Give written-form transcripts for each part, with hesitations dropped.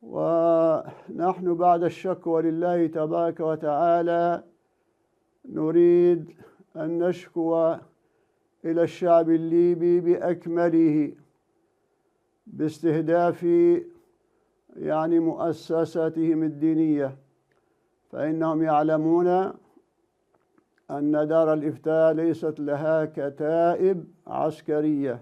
ونحن بعد الشكوى لله تبارك وتعالى نريد أن نشكو إلى الشعب الليبي بأكمله باستهداف مؤسساتهم الدينية، فإنهم يعلمون أن دار الإفتاء ليست لها كتائب عسكرية.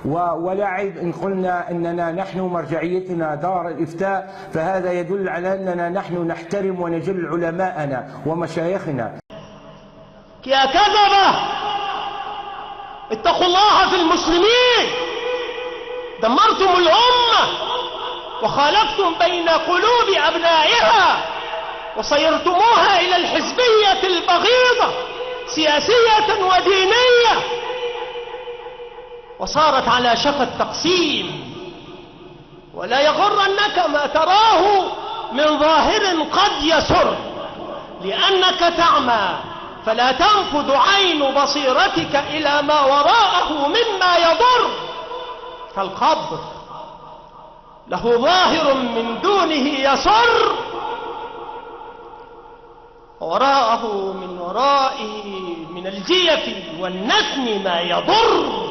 ولا عيب إن قلنا أننا نحن مرجعيتنا دار الإفتاء، فهذا يدل على أننا نحن نحترم ونجل علماءنا ومشايخنا. يا كذبة، اتقوا الله في المسلمين، دمرتم الأمة وخالفتم بين قلوب أبنائها وصيرتموها إلى الحزبية البغيضة سياسية ودينية، وصارت على شفا التقسيم. ولا يغرنك ما تراه من ظاهر قد يسر، لأنك تعمى فلا تنفذ عين بصيرتك إلى ما وراءه مما يضر. فالقبر له ظاهر من دونه يسر، ووراءه من ورائه من الجيف والنتن ما يضر.